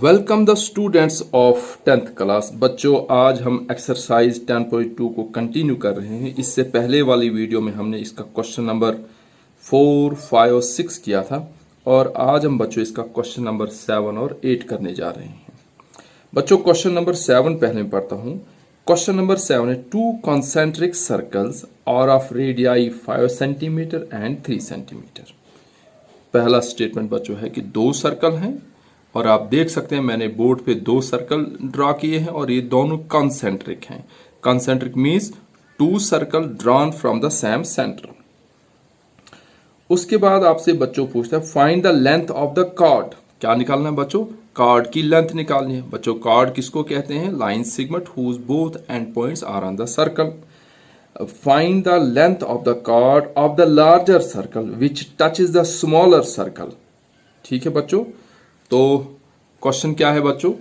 Welcome the students of 10th class. बच्चों, आज हम एक्सरसाइज 10.2 को कंटिन्यू कर रहे हैं। इससे पहले वाली वीडियो में हमने इसका क्वेश्चन नंबर 4, 5 और 6 किया था और आज हम बच्चों इसका क्वेश्चन नंबर 7 और 8 करने जा रहे हैं। बच्चों, क्वेश्चन नंबर 7 पहले मैं पढ़ता हूँ। क्वेश्चन नंबर 7 है, 2 concentric circles are of radii 5 centimetre and 3 centimetre. पहला स्टेटमेंट बच्चों है कि 2 सर्कल हैं और आप देख सकते हैं मैंने बोर्ड पे 2 सर्कल ड्रा किए हैं और ये दोनों कॉन्सेंट्रिक हैं। Concentric means 2 circle drawn from the same centre. उसके बाद आपसे बच्चों पूछता है find the length of the card. क्या निकालना है बच्चों? कार्ड की लेंथ निकालनी है। बच्चों, कार्ड किसको कहते हैं? Line segment whose both end points are on the circle. Find the length of the chord of the larger circle which touches the smaller circle. ठीक है बच्चों, तो क्वेश्चन क्या है बच्चों?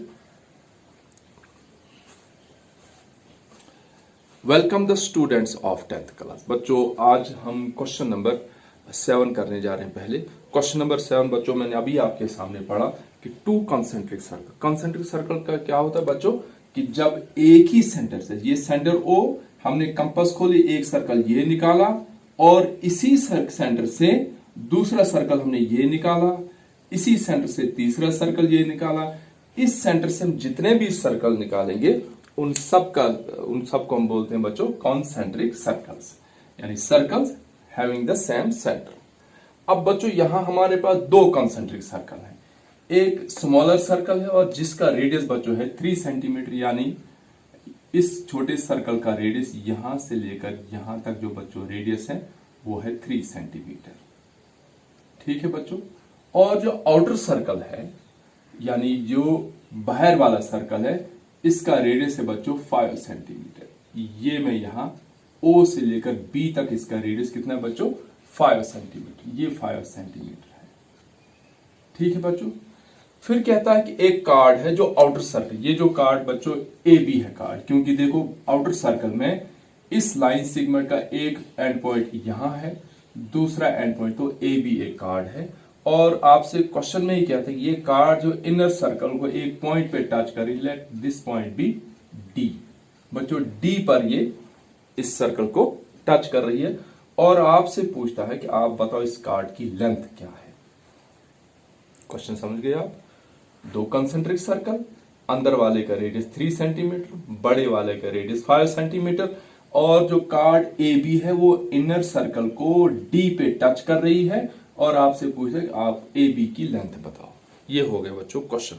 Welcome the students of 10th class. बच्चों, आज हम क्वेश्चन नंबर 7 करने जा रहे हैं। पहले क्वेश्चन नंबर 7 बच्चों मैंने अभी आपके सामने पढ़ा कि 2 कॉन्सेंट्रिक सर्कल। कॉन्सेंट्रिक सर्कल का क्या होता है बच्चों कि जब एक ही सेंटर से, ये सेंटर O, हमने कंपास खोली, एक सर्कल ये निकाला और इसी सेंटर से दूसरा सर्कल हमने ये निकाला, इसी सेंटर से तीसरा सर्कल ये निकाला। इस सेंटर से हम जितने भी सर्कल निकालेंगे उन सब को हम बोलते हैं बच्चों कॉन्सेंट्रिक सर्कल्स, यानी circles having the same centre. अब बच्चों यहां हमारे पास 2 कॉन्सेंट्रिक सर्कल हैं। एक स्मॉलर सर्कल है और जिसका रेडियस बच्चों है 3 सेंटीमीटर, यानी इस छोटे सर्कल का रेडियस यहां से लेकर यहां तक जो बच्चों रेडियस है वो है 3 सेंटीमीटर। ठीक है बच्चों, और जो आउटर सर्कल है यानी जो बाहर वाला सर्कल है इसका रेडियस है बच्चों 5 सेंटीमीटर। ये मैं यहां O से लेकर B तक इसका रेडियस कितना है बच्चों? 5 सेंटीमीटर। ये 5 सेंटीमीटर है। ठीक है बच्चों, फिर कहता है कि एक कार्ड है जो आउटर सर्कल, ये जो कार्ड बच्चों AB है कार्ड, क्योंकि देखो आउटर सर्कल में इस लाइन सेगमेंट का एक एंड पॉइंट यहां है, दूसरा एंड पॉइंट, तो AB एक कार्ड है। और आपसे क्वेश्चन में ही कहते हैं कि ये कार्ड जो इनर सर्कल को एक पॉइंट पे टच करे, let this point be D। बच्चों D पर ये इस सर्कल को टच कर रही है और आपसे पूछता है कि आप बताओ इस कार्ड की लेंथ क्या है। क्वेश्चन समझ गए आप? 2 कंसेंट्रिक सर्कल, अंदर वाले का रेडियस 3 सेंटीमीटर, बड़े वाले का रेडियस 5 सेंटीमीटर, और जो कार्ड AB है वो इनर सर्कल को D पे टच कर रही है और आपसे पूछ रहे आप AB की लेंथ बताओ। ये हो गए बच्चों क्वेश्चन।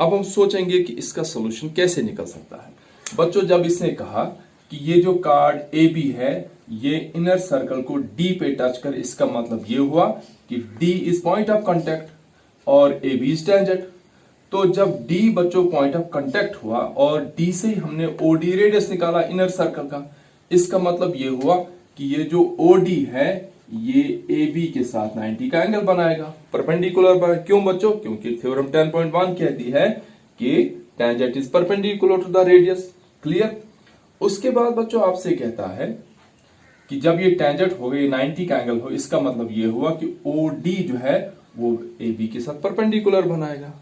अब हम सोचेंगे कि इसका सॉल्यूशन कैसे निकल सकता है। बच्चों, जब इसने कहा कि ये जो कार्ड AB है ये इनर सर्कल को D पे टच कर, इसका मतलब ये हुआ कि D is point of contact और AB इज टेंजेंट। तो जब D बच्चों पॉइंट ऑफ कांटेक्ट हुआ और D से ही हमने OD रेडियस निकाला इनर सर्कल का, इसका मतलब ये हुआ कि ये जो OD है ये AB के साथ 90 का एंगल बनाएगा, परपेंडिकुलर बना। क्यों बच्चों? क्योंकि थ्योरम 10.1 कहती है कि tangent is perpendicular to the radius. Clear? उसके बाद बच्चों आपसे कहता है कि जब ये टेंजेंट हो गई 90 का एंगल हो, इसका मतलब ये हुआ कि OD जो है वो AB के साथ परपेंडिकुलर बनाएगा।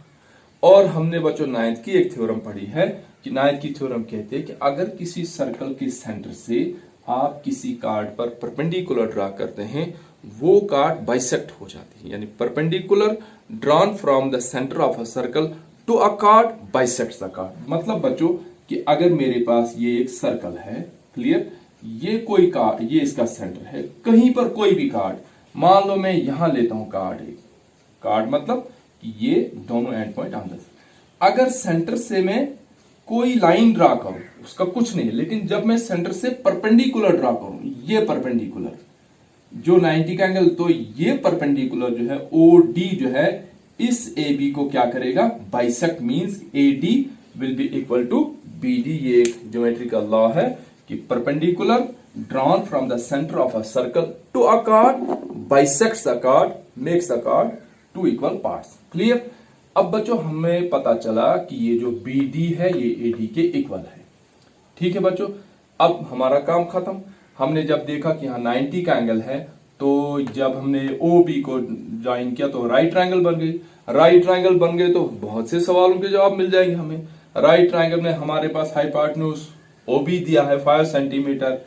और हमने बच्चों 9th की एक थ्योरम पढ़ी है कि 9th की थ्योरम कहते हैं कि अगर किसी सर्कल के सेंटर से आप किसी कार्ड पर परपेंडिकुलर ड्रा करते हैं वो कार्ड बाइसेक्ट हो जाती है, यानी perpendicular drawn from the centre of a circle to a chord bisects the chord. मतलब बच्चों कि अगर मेरे पास ये एक सर्कल है, क्लियर, ये कोई कार्ड, ये इसका सेंटर है, कहीं पर कोई भी कार्ड, मान लो मैं यहां लेता हूं कार्ड, एक कार्ड मतलब कि ये दोनों एंड पॉइंट आमने से, अगर सेंटर से मैं कोई लाइन ड्रा करूं उसका कुछ नहीं, लेकिन जब मैं सेंटर से परपेंडिकुलर ड्रा करूं, ये परपेंडिकुलर जो 90 का एंगल, तो ये परपेंडिकुलर जो है OD जो है इस AB को क्या करेगा? Bisect. Means AD will be equal to BD। ये एक ज्योमेट्रिकल लॉ है कि perpendicular drawn from the centre of a circle to a chord bisects the chord makes the chord 2 equal parts. Clear? अब बच्चों हमें पता चला कि ये जो BD है ये AD के इक्वल है। ठीक है बच्चों, अब हमारा काम खत्म। हमने जब देखा कि यहाँ 90 का एंगल है तो जब हमने OB को ज्वाइन किया तो राइट ट्रायंगल बन गई। राइट ट्रायंगल बन गए तो बहुत से सवालों के जवाब मिल जाएंगे हमें। राइट ट्रायंगल में हमारे पास हाइपोटेन्यूज ओबी दिया है 5 सेंटीमीटर,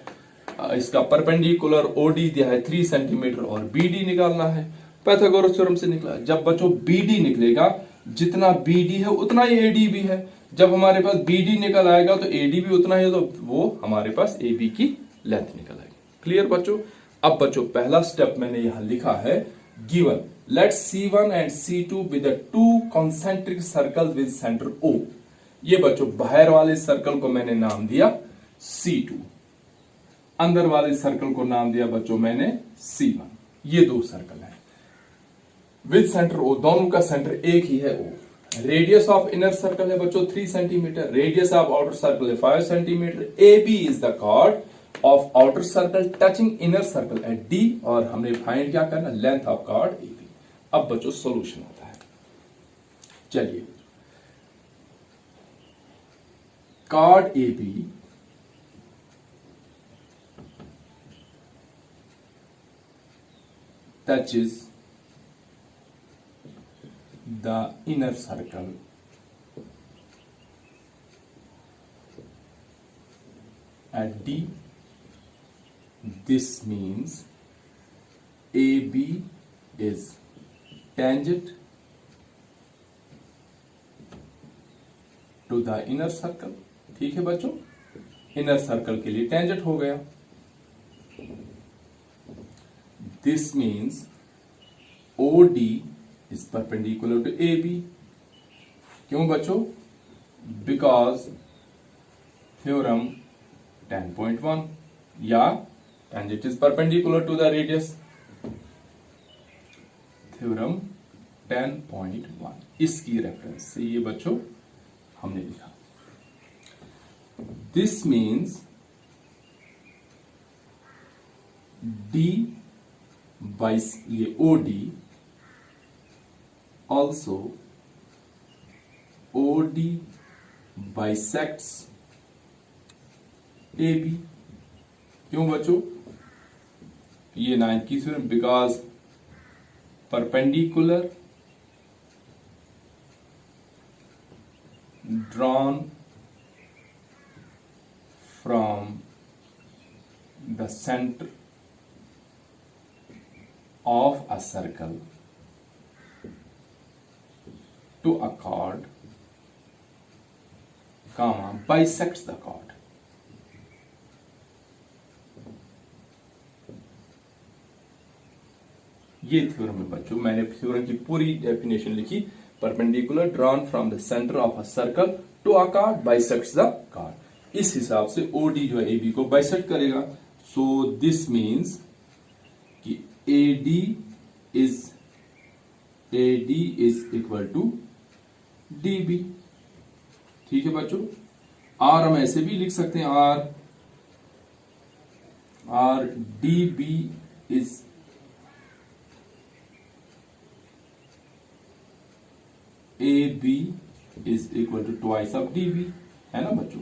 इसका परपेंडिकुलर ओडी दिया है 3 सेंटीमीटर और बीडी निकालना है। पाइथागोरस थ्योरम से निकला। जब बच्चों बीडी निकलेगा, जितना बीडी है उतना ही एडी भी है। जब हमारे पास बीडी निकल आएगा तो एडी भी उतना ही, तो वो हमारे पास एबी की लेंथ निकल आएगी। क्लियर बच्चों। अब बच्चों पहला स्टेप मैंने यहां लिखा है, given let C1 and C2 with two concentric circle with centre O। ये बच्चों बाहर वाले सर्कल को मैंने नाम दिया C2, अंदर वाले सर्कल को नाम दिया बच्चों मैंने C1। ये दो सर्कल है विद सेंटर O, दोनों का सेंटर एक ही है O। Radius of inner circle है बच्चों 3 सेंटीमीटर, रेडियस ऑफ आउटर सर्कल है 5 सेंटीमीटर। AB is the chord of outer circle touching inner circle at D, और हमने फाइंड क्या करना, लेंथ ऑफ कॉर्ड AB। अब बच्चों सॉल्यूशन होता है। चलिए, cord AB touches the inner circle at D. This means AB is tangent to the inner circle। ठीक है बच्चों, इनर सर्कल के लिए टेंजेंट हो गया। This means OD is perpendicular to AB। क्यों बच्चों? Because theorem 10.1 या tangent is perpendicular to the radius, theorem 10.1 इसकी रेफरेंस से ये बच्चों हमने लिखा। This means D by ये OD also OD bisects AB। क्यों बच्चों? ये 9th की theorem, because perpendicular drawn from the center of a circle to a chord, comma, bisects the chord। ये थ्योरम है बच्चों, मैंने थ्योरम की पूरी डेफिनेशन लिखी। Perpendicular drawn from the centre of a circle to a chord bisects the chord। इस हिसाब से OD जो है AB को बाइसेक्ट करेगा। सो दिस मीन्स कि AD is equal to DB। ठीक है बच्चों। R हम ऐसे भी लिख सकते हैं, R DB is AB is equal to twice of DB, है ना बच्चों।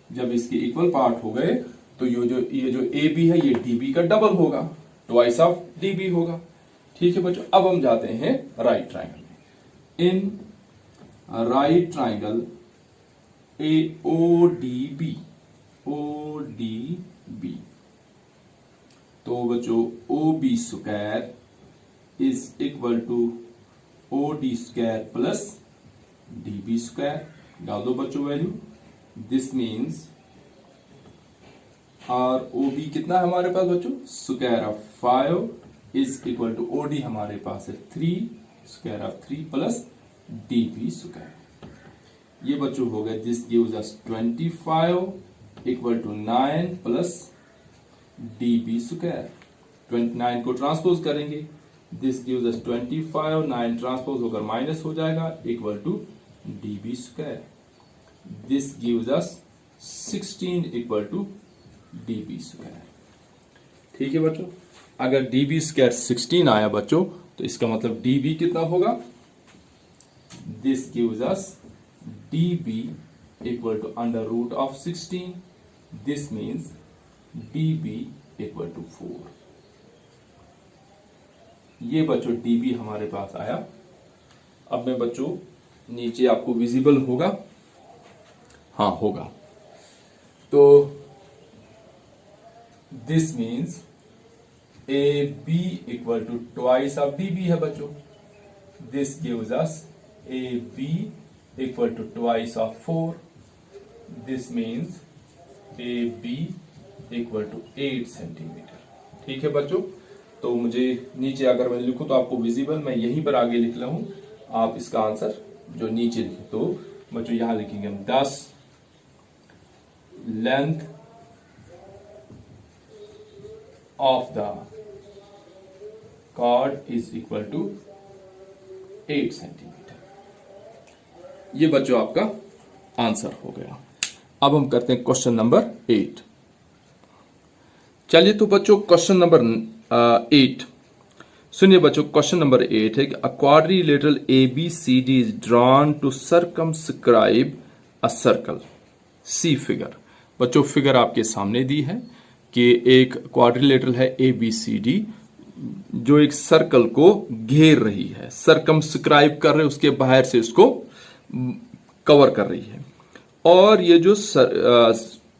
जब इसके इक्वल पार्ट हो गए तो ये जो AB है ये DB का डबल होगा, ट्वाइस ऑफ DB होगा। ठीक है बच्चों। अब हम जाते हैं राइट ट्रायंगल में। इन राइट ट्रायंगल ODB तो बच्चों OB square is equal to OD square plus DB square. डाल दो बच्चों वैल्यू। दिस मीन्स OB कितना है हमारे पास बच्चों, square of 5 is equal to OD हमारे पास है 3, square of 3 plus DB square. ये बच्चों हो गए, this gives us 25 equal to 9 plus DB square. 29 को ट्रांसपोज करेंगे, दिस गिव्स अस 25, 9 ट्रांसपोज होकर माइनस हो जाएगा, equal to DB square. This gives us 16 equal to DB square. ठीक है बच्चों। अगर DB स्क्वायर 16 आया बच्चों तो इसका मतलब DB कितना होगा, this gives us DB equal to under root of 16। This means DB equal to 4। ये बच्चों DB हमारे पास आया अब मैं बच्चों नीचे आपको विजिबल होगा, हाँ होगा, तो this means A B equal to twice of B B है बच्चों। This gives us A B equal to twice of 4। This means A B equal to 8 centimetre. ठीक है बच्चों, तो मुझे नीचे अगर मैं लिखूं तो आपको विजिबल, मैं यहीं पर आगे लिख रहा हूं, आप इसका आंसर जो नीचे लिखे तो बच्चों यहां लिखेंगे हम 10 length of the chord is equal to 8 centimetre. ये बच्चों आपका आंसर हो गया। अब हम करते हैं क्वेश्चन नंबर 8। चलिए तो बच्चों क्वेश्चन नंबर 8 सुनिए बच्चों। क्वेश्चन नंबर 8 है कि a quadrilateral ABCD is drawn to circumscribe a circle, see figure. बच्चों फिगर आपके सामने दी है कि एक क्वाड्रिलेटरल है ABCD जो एक सर्कल को घेर रही है, सर्कमस्क्राइब कर रहे है, उसके बाहर से उसको कवर कर रही है। और ये जो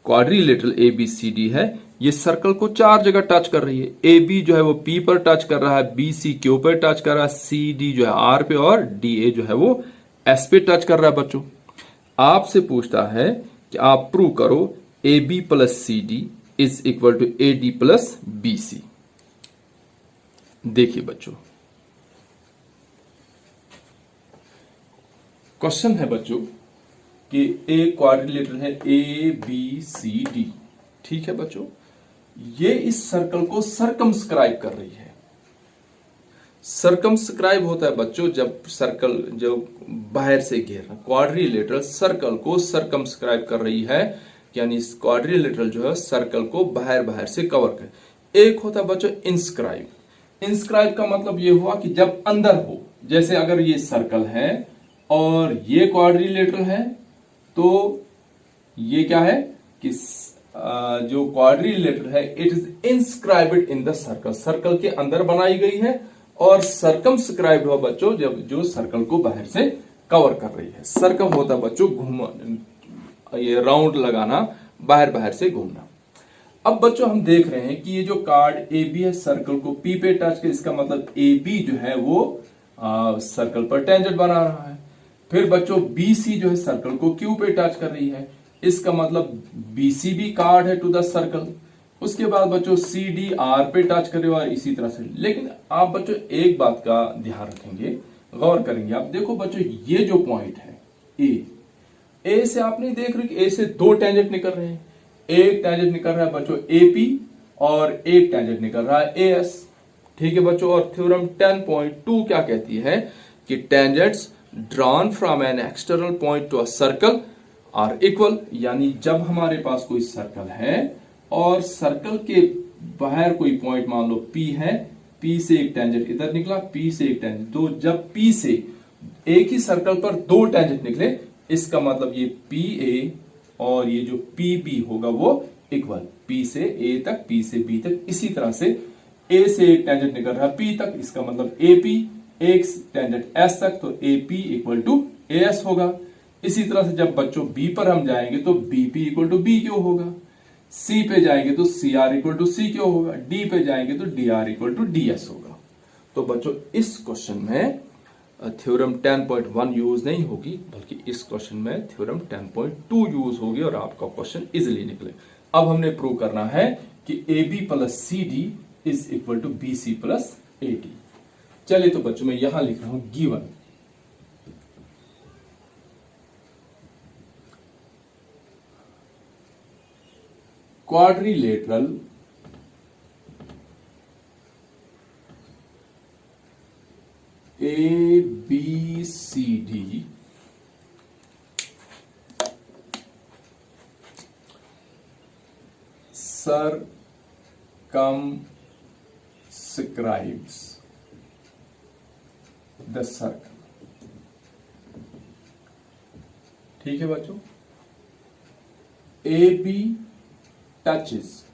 क्वाड्रिलेटरल ABCD है ये सर्कल को 4 जगह टच कर रही है। AB जो है वो P पर टच कर रहा है, BC Q पर टच कर रहा है, CD जो है R पे और DA जो है वो S पे टच कर रहा है। बच्चों आपसे पूछता है कि आप प्रूव करो AB plus CD is equal to AD plus BC। देखिए बच्चों क्वेश्चन है बच्चों कि एक क्वाड्रिलेटरल है ABCD, ठीक है बच्चों, ये इस सर्कल को सर्कमस्क्राइब कर रही है। सर्कमस्क्राइब होता है बच्चों जब सर्कल जो बाहर से घेर, क्वाड्रिलेटरल सर्कल को सर्कमस्क्राइब कर रही है, यानी क्वाड्रिलेटरल जो है सर्कल को बाहर से कवर कर। एक होता है बच्चों इंस्क्राइब। इंस्क्राइब का मतलब ये हुआ कि जब अंदर हो, जैसे अगर ये सर्कल है और ये क्वाड्रिलेटरल है तो ये क्या है कि जो क्वाड्रिलेटरल है it is inscribed in the circle, circle के अंदर बनाई गई है, और सर्कमस्क्राइब्ड हुआ बच्चों जब जो सर्कल को बाहर से कवर कर रही है। सर्कम होता बच्चों घूम, ये राउंड लगाना, बाहर से घूमना। अब बच्चों हम देख रहे हैं कि ये जो कार्ड AB है सर्कल को P पे टच कर, इसका मतलब AB जो है वो सर्कल पर टेंजेंट बना रहा है। फिर बच्चों BC जो है सर्कल को Q पे टच कर रही है, इसका मतलब BC भी कार्ड है टू द सर्कल। उसके बाद बच्चों CD R पे टच करे और इसी तरह से। लेकिन आप बच्चों एक बात का ध्यान रखेंगे, गौर करेंगे। आप देखो बच्चों ये जो पॉइंट है ए से आप नहीं देख रहे कि ए से 2 टेंजेंट निकल रहे हैं। एक टेंजेंट निकल रहा है बच्चों AP और एक टेंजेंट निकल रहा है AS। ठीक है बच्चों, और थ्योरम 10.2 क्या कहती है कि tangents drawn from an external point to a circle are equal. यानी जब हमारे पास कोई सर्कल है और सर्कल के बाहर कोई पॉइंट मान लो P है, P से एक टेंजेंट इधर निकला, P से एक टेंजेंट, तो जब P से एक ही सर्कल पर 2 टेंजेंट निकले, इसका मतलब ये PA और ये जो PB होगा वो इक्वल। P से A तक, P से B तक, इसी तरह से A से एक टेंजेंट निकल रहा है P तक, इसका मतलब AP, एक टेंजेंट S तक, तो AP इक्वल टू AS होगा। इसी तरह से जब बच्चों B पर हम जाएंगे तो BP इक्वल टू BQ होगा, C पे जाएंगे तो CR इक्वल टू CQ होगा, D पे जाएंगे तो DR इक्वल टू DS होगा। तो बच्चों इस क्वेश्चन में थ्योरम 10.1 यूज नहीं होगी, बल्कि इस क्वेश्चन में थ्योरम 10.2 यूज होगी और आपका क्वेश्चन इजिली निकले। अब हमने प्रूव करना है कि AB plus CD is equal to BC plus AD। चलिए तो बच्चों मैं यहां लिख रहा हूं given quadrilateral ABCD circumscribes the circle। ठीक है बच्चों, AB touches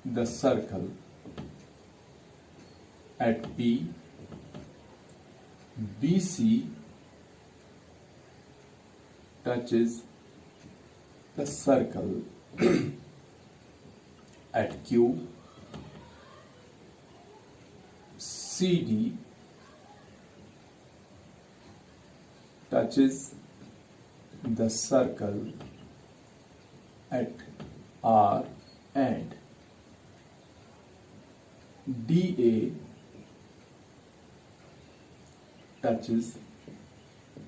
the circle at P BC touches the circle at Q. CD touches the circle at R, and DA touches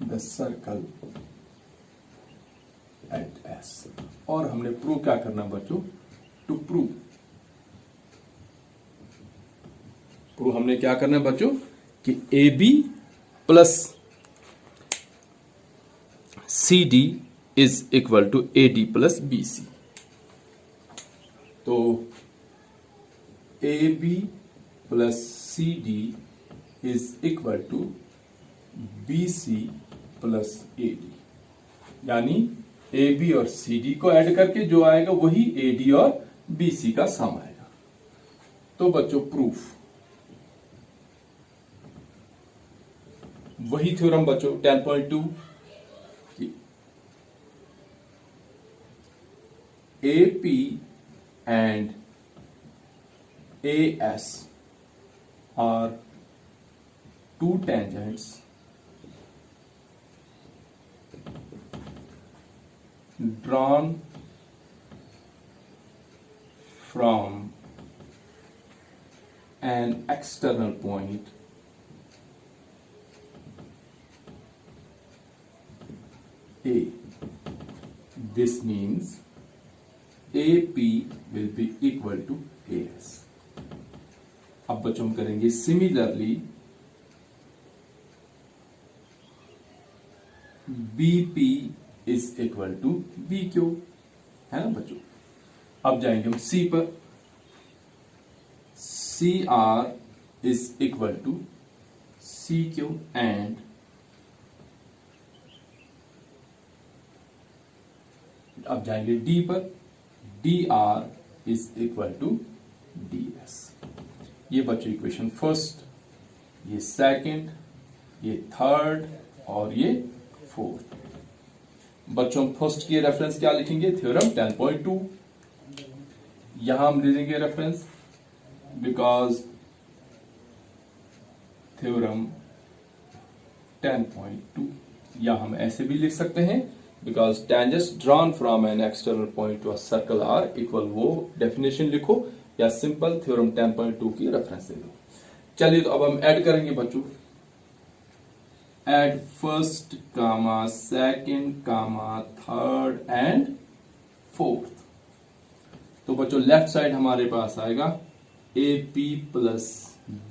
the circle at S. और हमने prove क्या करना बच्चों? To prove हमने क्या करना है बच्चों कि AB plus CD is equal to AD plus BC. तो AB plus CD is equal to BC plus AD, यानी AB और CD को ऐड करके जो आएगा वही AD और BC का सम आएगा. तो बच्चों प्रूफ वही थ्योरम बच्चों 10.2 कि AP and AS are two tangents drawn from an external point A. This means AP will be equal to AS. अब बच्चों हम करेंगे similarly BP is equal to BQ, है ना बच्चों. अब जाएंगे हम C पर. CR is equal to CQ and अब जाएंगे D पर. DR is equal to DS. ये बच्चों इक्वेशन फर्स्ट, ये सेकंड, ये थर्ड और ये फोर्थ. बच्चों फर्स्ट की रेफरेंस क्या लिखेंगे? थ्योरम 10.2. यहां हम दे देंगे रेफरेंस बिकॉज थ्योरम 10.2, या हम ऐसे भी लिख सकते हैं because tangents drawn from an external point to a circle are equal. वो डेफिनेशन लिखो या सिंपल थ्योरम 10.2 की रेफरेंस दे दो. चलिए तो अब हम ऐड करेंगे बच्चों. Add first comma second comma third and fourth. तो बच्चों लेफ्ट साइड हमारे पास आएगा AP plus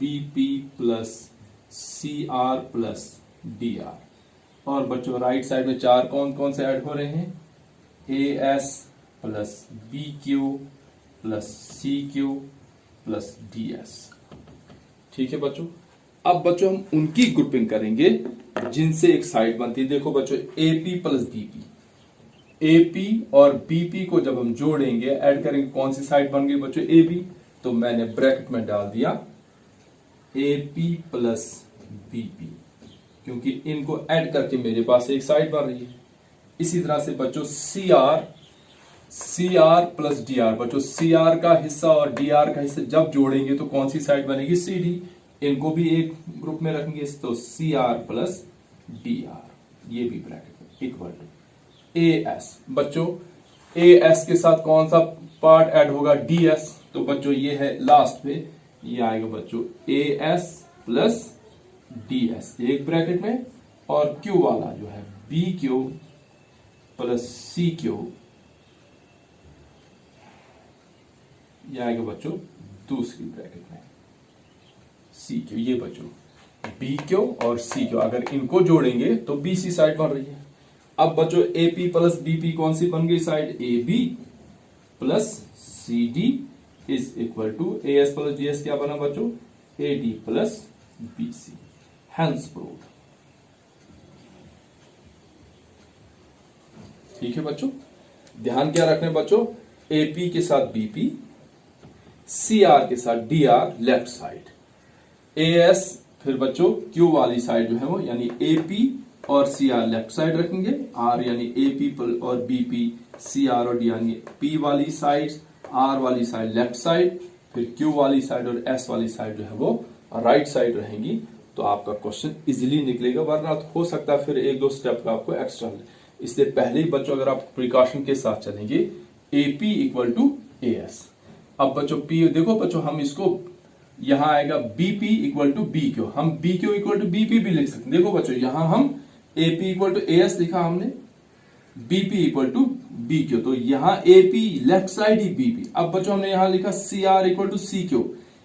BP plus CR plus DR. और बच्चों राइट साइड में चार कौन कौन से ऐड हो रहे हैं? AS plus BQ plus CQ plus DS. ठीक है बच्चों. अब बच्चों हम उनकी ग्रुपिंग करेंगे जिनसे एक साइड बनती है. देखो बच्चों AP प्लस BP, AP और BP को जब हम जोड़ेंगे ऐड करेंगे कौन सी साइड बन गई बच्चों? AB. तो मैंने ब्रैकेट में डाल दिया AP प्लस BP, क्योंकि इनको ऐड करके मेरे पास एक साइड बन रही है. इसी तरह से बच्चों CR प्लस DR. बच्चों CR का हिस्सा और DR का हिस्सा जब जोड़ेंगे तो कौन सी साइड बनेगी? CD. इनको भी एक ग्रुप में रखेंगे तो CR प्लस DR, ये भी ब्रैकेट में इक्वल टू AS. बच्चों AS के साथ कौन सा पार्ट ऐड होगा? DS. तो बच्चों ये है लास्ट पे, ये आएगा बच्चों AS प्लस DS एक ब्रैकेट में, और Q वाला जो है BQ प्लस CQ, ये आएगा बच्चों दूसरी ब्रैकेट में CQ. ये बच्चों BQ और CQ अगर इनको जोड़ेंगे तो BC साइड बन रही है. अब बच्चों AP प्लस BP कौन सी बन गई side? AB plus CD is equal to AS plus DS क्या बना बच्चों? AD plus BC. Hence prove. ठीक है बच्चों. ध्यान क्या रखने बच्चों? AP के साथ BP, CR के साथ DR लेफ्ट साइड, AS फिर बच्चों क्यू वाली साइड जो है वो यानी AP और CR लेफ्ट साइड रखेंगे, R यानी AP और BP, CR और D यानी P वाली साइड, R वाली साइड लेफ्ट साइड, फिर Q वाली साइड और S वाली साइड जो है वो राइट साइड रहेंगी। तो आपका क्वेश्चन इजीली निकलेगा, वरना हो सकता है फिर एक दो स्टेप का आपको एक्स्ट्रा। इससे पहले ही बच्चों अगर आप प्रिकॉशन के साथ चलेंगे AP इक्वल टू AS। अब बच्चों P देखो बच्चों, हम इसको यहां आएगा BP इक्वल टू BQ, हम BQ इक्वल टू BP भी लिख सकते हैं। देखो बच्चों यहां हम AP इक्वल टू AS लिखा हमने, BP इक्वल टू BQ, तो यहां AP लेफ्ट साइड ही BP। अब बच्चों हमने यहां लिखा CR इक्वल टू CQ,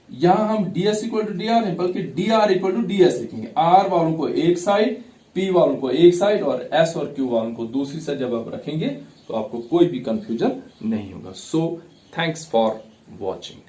यहां हम DS इक्वल टू DR नहीं बल्कि DR इक्वल टू DS लिखेंगे। R वालों को एक साइड, P वालों को एक साइड और S और Q वालों को दूसरी साइड जब आप रखेंगे तो आपको कोई भी कंफ्यूजन नहीं होगा। So thanks for watching.